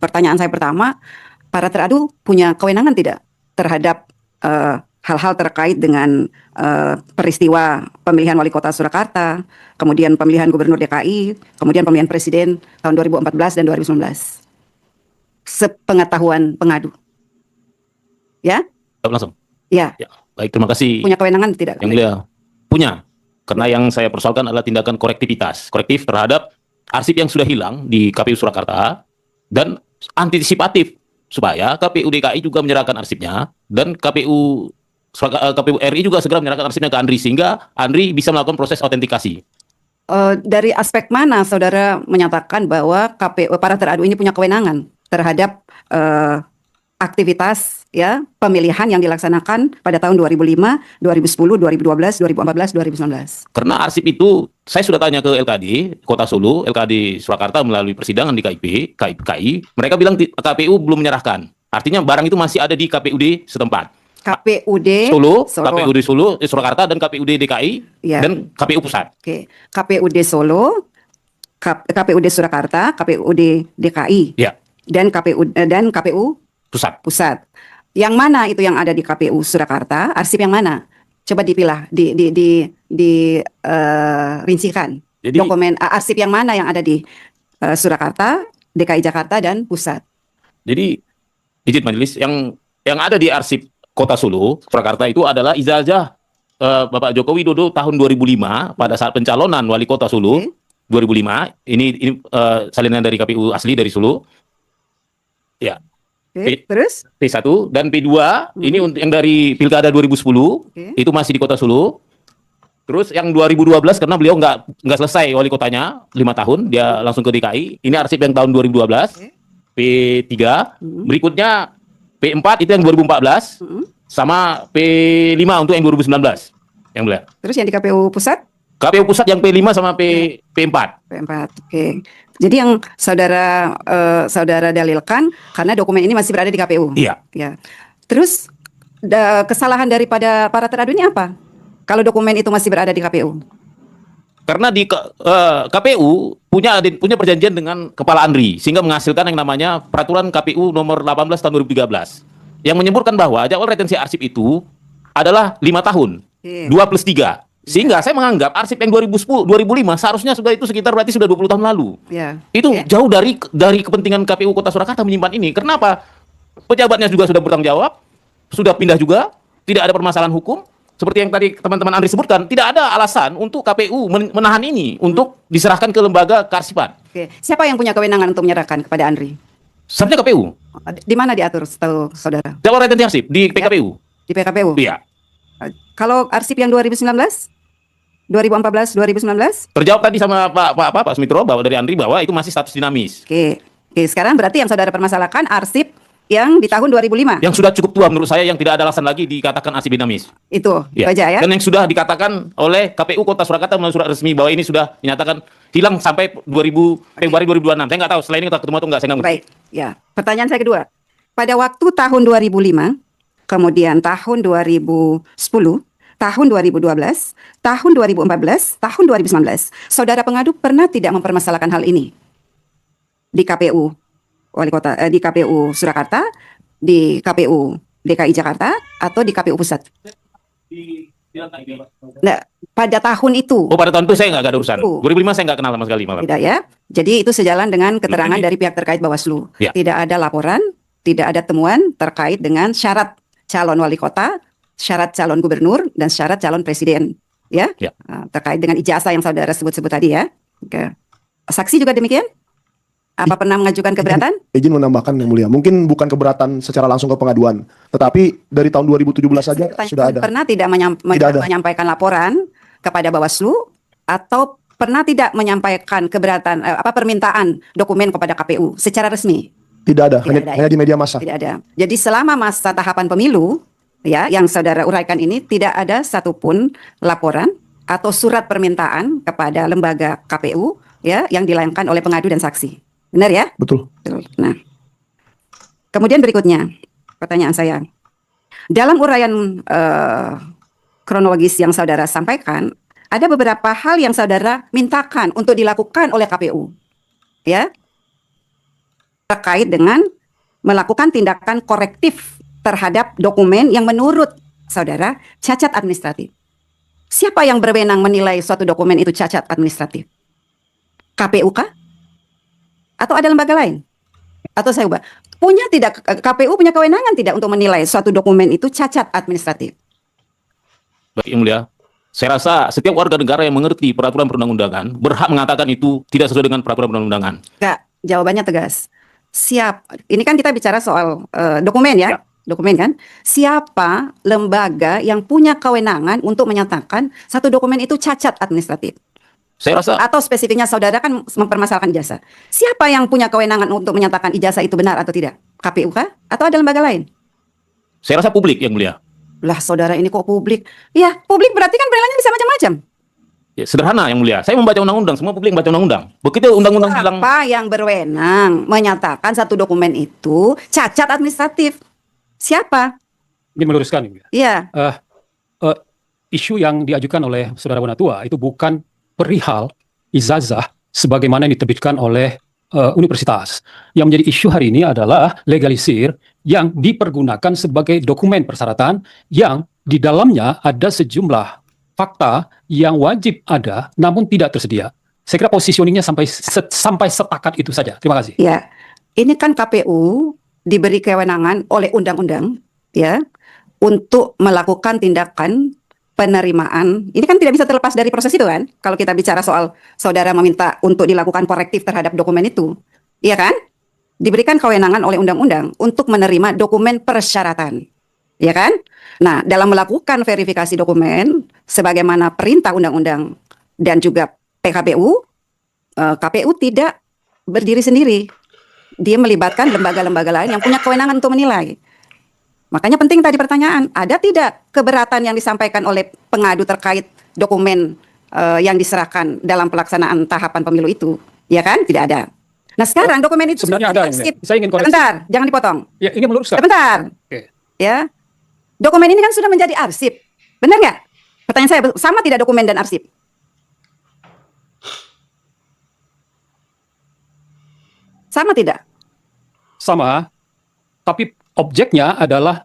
pertanyaan saya pertama, para teradu punya kewenangan tidak terhadap hal-hal terkait dengan peristiwa pemilihan wali kota Surakarta, kemudian pemilihan gubernur DKI, kemudian pemilihan presiden tahun 2014 dan 2019. Sepengetahuan pengadu. Ya? Langsung. Ya. Ya. Baik, terima kasih. Punya kewenangan tidak? Yang mulia, punya. Karena yang saya persoalkan adalah tindakan korektif terhadap arsip yang sudah hilang di KPU Surakarta dan antisipatif supaya KPU DKI juga menyerahkan arsipnya dan KPU RI juga segera menyerahkan arsipnya ke Andri sehingga Andri bisa melakukan proses autentikasi. Dari aspek mana saudara menyatakan bahwa KPU para teradu ini punya kewenangan terhadap aktivitas ya pemilihan yang dilaksanakan pada tahun 2005, 2010, 2012, 2014, 2019? Karena arsip itu saya sudah tanya ke LKD Kota Solo, LKD Surakarta melalui persidangan di KI, mereka bilang KPU belum menyerahkan. Artinya barang itu masih ada di KPUD setempat. KPUD Solo, KPUD Solo, Surakarta dan KPUD DKI ya. Dan KPU Pusat. Oke, KPUD Solo, KPUD Surakarta, KPUD DKI, ya. dan KPU Pusat. Yang mana itu yang ada di KPU Surakarta? Arsip yang mana? Coba dipilah, rincikan. Jadi, dokumen arsip yang mana yang ada di Surakarta, DKI Jakarta dan Pusat. Jadi izin majelis yang ada di arsip Kota Solo, Surakarta itu adalah ijazah Bapak Joko Widodo tahun 2005 pada saat pencalonan wali kota Solo. 2005. Ini salinan dari KPU asli dari Solo. Ya. Terus P1 dan P2 ini yang dari Pilkada 2010 itu masih di Kota Solo. Terus yang 2012 karena beliau nggak selesai wali kotanya 5 tahun dia langsung ke DKI. Ini arsip yang tahun 2012. P3 berikutnya P4 itu yang 2014 sama P5 untuk yang 2019 yang boleh. Terus yang di KPU Pusat? KPU Pusat yang P5 sama P4. P4. Oke. Jadi yang saudara dalilkan karena dokumen ini masih berada di KPU. Iya. Ya. Terus kesalahan daripada para teradu ini apa? Kalau dokumen itu masih berada di KPU? Karena di KPU punya perjanjian dengan Kepala Andri sehingga menghasilkan yang namanya Peraturan KPU nomor 18 tahun 2013 yang menyebutkan bahwa jadwal retensi arsip itu adalah 5 tahun. 2+3. Sehingga saya menganggap arsip yang 2010, 2005 seharusnya sudah itu sekitar berarti sudah 20 tahun lalu. Itu jauh dari kepentingan KPU Kota Surakarta menyimpan ini. Kenapa? Pejabatnya juga sudah bertanggung jawab, sudah pindah juga, tidak ada permasalahan hukum. Seperti yang tadi teman-teman Andri sebutkan, tidak ada alasan untuk KPU menahan ini untuk diserahkan ke lembaga kearsipan. Siapa yang punya kewenangan untuk menyerahkan kepada Andri? Seharusnya KPU. Di mana diatur setahu saudara? Jadwal retensi arsip di PKPU. Di PKPU? Iya. Kalau arsip yang 2019? 2014, 2019? Terjawab tadi sama Pak Sumitro bahwa dari Andri bahwa itu masih status dinamis. Oke, sekarang berarti yang saudara permasalahkan arsip yang di tahun 2005. Yang sudah cukup tua menurut saya yang tidak ada alasan lagi dikatakan arsip dinamis. Itu ya. Aja ya. Dan yang sudah dikatakan oleh KPU Kota Surakarta melalui surat resmi bahwa ini sudah dinyatakan hilang sampai Februari 2026. Saya nggak tahu setelah ini kita ketemu atau nggak, saya nggak ngerti. Baik, ya. Pertanyaan saya kedua. Pada waktu tahun 2005, kemudian tahun 2010, tahun 2012, tahun 2014, tahun 2019, saudara pengadu pernah tidak mempermasalahkan hal ini di KPU Wali Kota, di KPU Surakarta, di KPU DKI Jakarta, atau di KPU Pusat? Nah, pada tahun itu. Oh, pada tahun itu saya nggak ada urusan. 2005 saya nggak kenal sama sekali. Tidak ya. Jadi itu sejalan dengan keterangan dari pihak terkait Bawaslu. Ya. Tidak ada laporan, tidak ada temuan terkait dengan syarat calon wali kota, syarat calon gubernur, dan syarat calon presiden. Ya. Terkait dengan ijazah yang saudara sebut-sebut tadi ya. Oke. Saksi juga demikian? Apa pernah mengajukan keberatan? Izin menambahkan yang mulia. Mungkin bukan keberatan secara langsung ke pengaduan, tetapi dari tahun 2017 saja sudah ada. Pernah tidak menyampaikan laporan kepada Bawaslu atau pernah tidak menyampaikan keberatan permintaan dokumen kepada KPU secara resmi? Tidak ada, hanya di media massa. Tidak ada. Jadi selama masa tahapan pemilu ya yang saudara uraikan ini tidak ada satupun laporan atau surat permintaan kepada lembaga KPU ya yang dilayangkan oleh pengadu dan saksi. Benar ya? Betul. Nah, kemudian berikutnya pertanyaan saya. Dalam uraian kronologis yang saudara sampaikan, ada beberapa hal yang saudara mintakan untuk dilakukan oleh KPU. Ya. terkait dengan melakukan tindakan korektif terhadap dokumen yang menurut saudara cacat administratif. Siapa yang berwenang menilai suatu dokumen itu cacat administratif? KPU kah? Atau ada lembaga lain? Atau saya ubah, KPU punya kewenangan tidak untuk menilai suatu dokumen itu cacat administratif? Baik, Yang Mulia. Saya rasa setiap warga negara yang mengerti peraturan perundang-undangan berhak mengatakan itu tidak sesuai dengan peraturan perundang-undangan. Enggak, jawabannya tegas. Ini kan kita bicara soal dokumen ya. Dokumen kan? Siapa lembaga yang punya kewenangan untuk menyatakan satu dokumen itu cacat administratif? Saya rasa Atau spesifiknya saudara kan mempermasalahkan ijazah. Siapa yang punya kewenangan untuk menyatakan ijazah itu benar atau tidak? KPU kah? Atau ada lembaga lain? saya rasa publik, Yang Mulia. Lah saudara ini kok publik? Ya publik berarti kan penilaiannya bisa macam-macam. Ya, sederhana, Yang Mulia. Saya membaca undang-undang, semua publik membaca undang-undang. Begitu undang-undang bilang Siapa yang berwenang menyatakan satu dokumen itu cacat administratif? Siapa? Ingin meluruskan, Yang Mulia. Iya. Isu yang diajukan oleh Saudara Bonatua itu bukan perihal ijazah sebagaimana yang diterbitkan oleh universitas. Yang menjadi isu hari ini adalah legalisir yang dipergunakan sebagai dokumen persyaratan yang di dalamnya ada sejumlah fakta yang wajib ada namun tidak tersedia. Saya kira positioningnya sampai setakat itu saja. Terima kasih. Ya, ini kan KPU diberi kewenangan oleh undang-undang ya untuk melakukan tindakan penerimaan. Ini kan tidak bisa terlepas dari proses itu kan? Kalau kita bicara soal saudara meminta untuk dilakukan korektif terhadap dokumen itu, iya kan? Diberikan kewenangan oleh undang-undang untuk menerima dokumen persyaratan, ya kan? Nah, dalam melakukan verifikasi dokumen sebagaimana perintah undang-undang dan juga PKPU, KPU tidak berdiri sendiri. Dia melibatkan lembaga-lembaga lain yang punya kewenangan untuk menilai. Makanya penting tadi pertanyaan, ada tidak keberatan yang disampaikan oleh pengadu terkait dokumen yang diserahkan dalam pelaksanaan tahapan pemilu itu? Ya kan? Tidak ada. Nah sekarang dokumen itu Sebenarnya ada, Yang Mulia. Saya ingin koreksi. Sebentar, jangan dipotong. Ya, ini meluruskan. Sebentar. Oke. Ya. Dokumen ini kan sudah menjadi arsip. Benar nggak? Pertanyaan saya, sama tidak dokumen dan arsip? Sama tidak? Sama, tapi objeknya adalah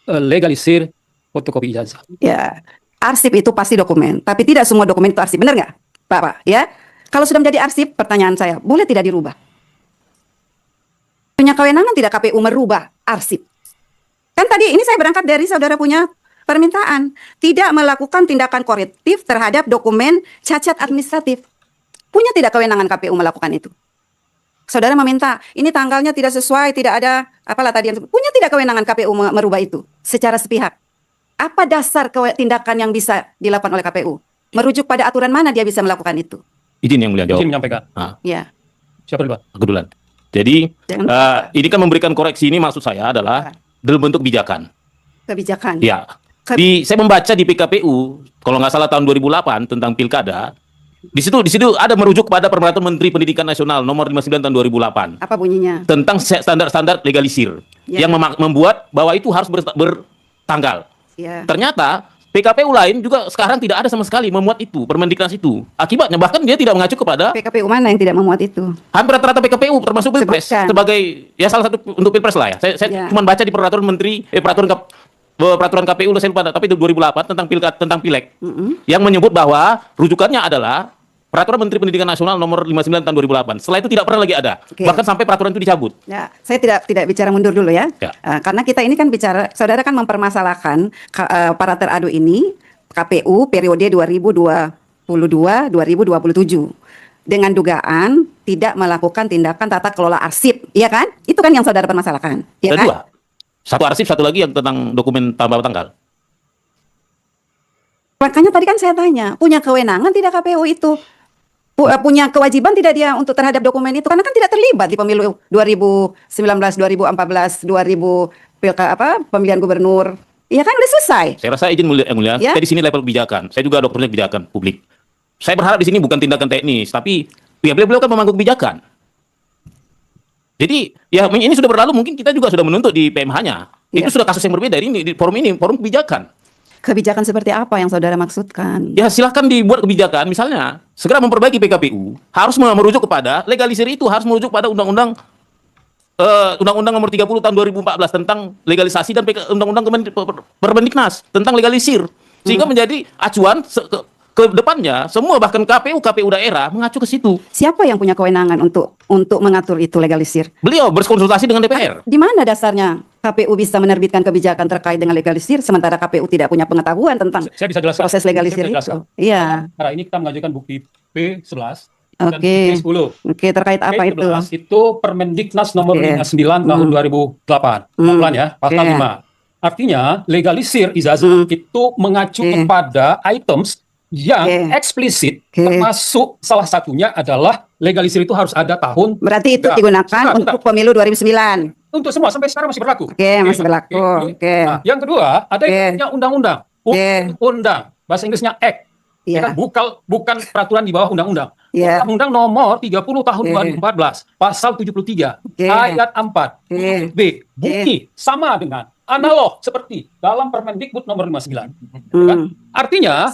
legalisir fotokopi ijazah. Ya, arsip itu pasti dokumen, tapi tidak semua dokumen itu arsip, benar nggak, Bapak? Ya, kalau sudah menjadi arsip, pertanyaan saya, boleh tidak dirubah? Punya kewenangan tidak KPU merubah arsip? Kan tadi ini saya berangkat dari saudara punya permintaan, tidak melakukan tindakan korektif terhadap dokumen cacat administratif. Punya tidak kewenangan KPU melakukan itu? Saudara meminta, ini tanggalnya tidak sesuai, tidak ada, apalah tadi yang punya tidak kewenangan KPU merubah itu secara sepihak. Apa dasar tindakan yang bisa dilakukan oleh KPU? Merujuk pada aturan mana dia bisa melakukan itu? izin Yang Mulia jawab. Izin menyampaikan. Ya, Siapa dulu, Pak? Aku duluan. Jadi Jangan- ini kan memberikan koreksi ini maksud saya adalah dalam bentuk kebijakan. kebijakan. Ya. Saya membaca di PKPU kalau nggak salah tahun 2008 tentang pilkada. Di situ ada merujuk pada Peraturan Menteri Pendidikan Nasional nomor 59 tahun 2008 Apa bunyinya? tentang standar-standar legalisir Ya. yang membuat bahwa itu harus bertanggal. Ya. Ternyata PKPU lain juga sekarang tidak ada sama sekali memuat itu, Permendiknas itu. Akibatnya bahkan dia tidak mengacu kepada PKPU mana yang tidak memuat itu? hampir rata-rata PKPU termasuk Pilpres Sebutkan. sebagai ya salah satu untuk Pilpres lah ya. Saya Ya. cuma baca di peraturan KPU saya lupa tapi itu 2008 tentang Pileg yang menyebut bahwa rujukannya adalah Peraturan Menteri Pendidikan Nasional nomor 59 tahun 2008. Setelah itu tidak pernah lagi ada. Oke. Bahkan sampai peraturan itu dicabut. Ya, saya tidak bicara mundur dulu ya. Ya. Karena kita ini kan bicara, saudara kan mempermasalahkan para teradu ini KPU periode 2022-2027 dengan dugaan tidak melakukan tindakan tata kelola arsip, iya kan? Itu kan yang saudara permasalahkan, ya Ada kan? dua. Satu arsip, satu lagi yang tentang dokumen tambah tanggal. Makanya tadi kan saya tanya, punya kewenangan tidak KPU itu? Punya kewajiban tidak dia untuk terhadap dokumen itu? Karena kan tidak terlibat di pemilu 2019, 2014, 2000 pemilihan gubernur. Iya kan udah selesai. Saya rasa izin Yang Mulia, Ya. saya di sini level kebijakan. Saya juga dokternya kebijakan publik. Saya berharap di sini bukan tindakan teknis, tapi ya beliau kan memangku kebijakan. Jadi ya ini sudah berlalu, mungkin kita juga sudah menuntut di PMH-nya. Ya. Itu sudah kasus yang berbeda. Ini di forum kebijakan. Kebijakan seperti apa yang saudara maksudkan? Ya silahkan dibuat kebijakan, misalnya segera memperbaiki PKPU, harus merujuk kepada legalisir itu, harus merujuk pada undang-undang Undang-Undang Nomor 30 Tahun 2014 tentang legalisasi dan Undang-Undang Permendiknas tentang legalisir, sehingga menjadi acuan ke depannya semua, bahkan KPU daerah mengacu ke situ. Siapa yang punya kewenangan untuk mengatur itu legalisir? Beliau berkonsultasi dengan DPR. Di mana dasarnya KPU bisa menerbitkan kebijakan terkait dengan legalisir sementara KPU tidak punya pengetahuan tentang Saya bisa jelaskan. proses legalisir Saya bisa itu? Iya. Karena ini kita mengajukan bukti P11 dan Oke. P10. Oke, terkait apa itu? P11 itu Permendiknas nomor Oke. 59 tahun 2008. Pelan ya, pasal Oke. 5. Artinya legalisir ijazah itu mengacu Oke. kepada items yang Oke. eksplisit, Oke. termasuk salah satunya adalah legalisir itu harus ada tahun. Berarti itu Enggak, digunakan sebentar, untuk pemilu 2009. Untuk semua sampai sekarang masih berlaku. Oke, masih berlaku. Oke. Nah, yang kedua ada Oke. yang namanya undang-undang. Oke. Undang, bahasa Inggrisnya Act. Ya Iya. kan? Bukan peraturan di bawah undang-undang. Iya. Undang-undang nomor 30 tahun Oke. 2014, pasal 73, Oke. ayat 4, Oke. B, bukti sama dengan analog seperti dalam Permendikbud nomor 59. Kan? Artinya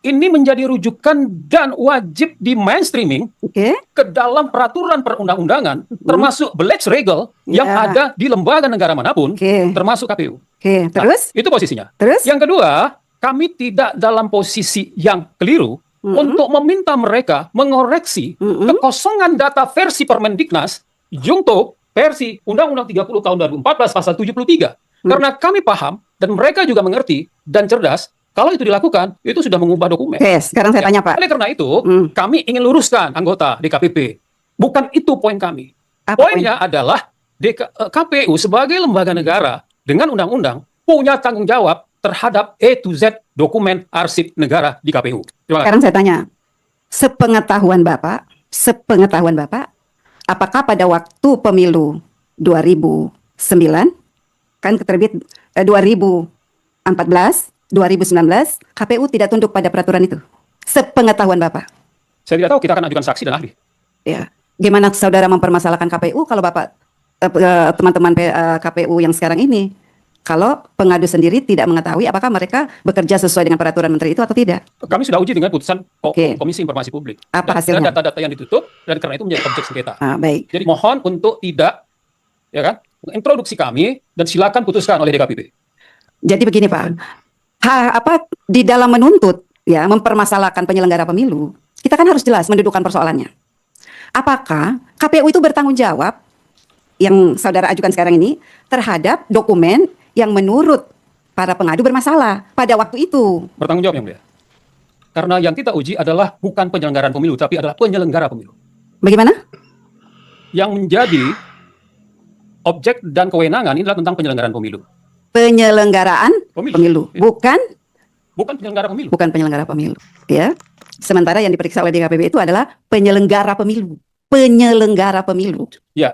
ini menjadi rujukan dan wajib di mainstreaming Oke. ke dalam peraturan perundang-undangan, termasuk Black's Regal yang Ya. ada di lembaga negara manapun, Oke. termasuk KPU. Oke. Nah, Terus? itu posisinya. Terus? Yang kedua, kami tidak dalam posisi yang keliru untuk meminta mereka mengoreksi kekosongan data versi Permendiknas junto versi Undang-Undang 30 tahun 2014 pasal 73. Karena kami paham dan mereka juga mengerti dan cerdas kalau itu dilakukan, itu sudah mengubah dokumen. Oke, sekarang saya tanya, Pak. Oleh karena itu, Hmm. kami ingin luruskan anggota DKPP. Bukan itu poin kami. Apa Poinnya adalah KPU sebagai lembaga negara dengan undang-undang punya tanggung jawab terhadap A to Z dokumen arsip negara di KPU. Terima kasih. Sekarang saya tanya, sepengetahuan Bapak, apakah pada waktu pemilu 2009, kan terbit 2014, 2019, KPU tidak tunduk pada peraturan itu? Sepengetahuan Bapak. Saya tidak tahu, kita akan ajukan saksi dan ahli. Ya, gimana saudara mempermasalahkan KPU kalau Bapak, teman-teman KPU yang sekarang ini, kalau pengadu sendiri tidak mengetahui apakah mereka bekerja sesuai dengan peraturan menteri itu atau tidak? Kami sudah uji dengan putusan Oke. Komisi Informasi Publik. Apa Dan hasilnya? data-data yang ditutup, dan karena itu menjadi objek sengketa. Baik. Jadi mohon untuk tidak, ya kan, introduksi kami dan silakan putuskan oleh DKPP. Jadi begini Pak, di dalam menuntut ya mempermasalahkan penyelenggara pemilu, kita kan harus jelas mendudukkan persoalannya. Apakah KPU itu bertanggung jawab yang saudara ajukan sekarang ini terhadap dokumen yang menurut para pengadu bermasalah pada waktu itu? Bertanggung jawab yang mulia. Karena yang kita uji adalah bukan penyelenggaraan pemilu, tapi adalah penyelenggara pemilu. Bagaimana? Yang menjadi objek dan kewenangan ini adalah tentang penyelenggaraan pemilu. Penyelenggaraan pemilu, Ya. Bukan penyelenggara pemilu. bukan penyelenggara pemilu, ya. Sementara yang diperiksa oleh DKPP itu adalah penyelenggara pemilu. Penyelenggara pemilu. Ya,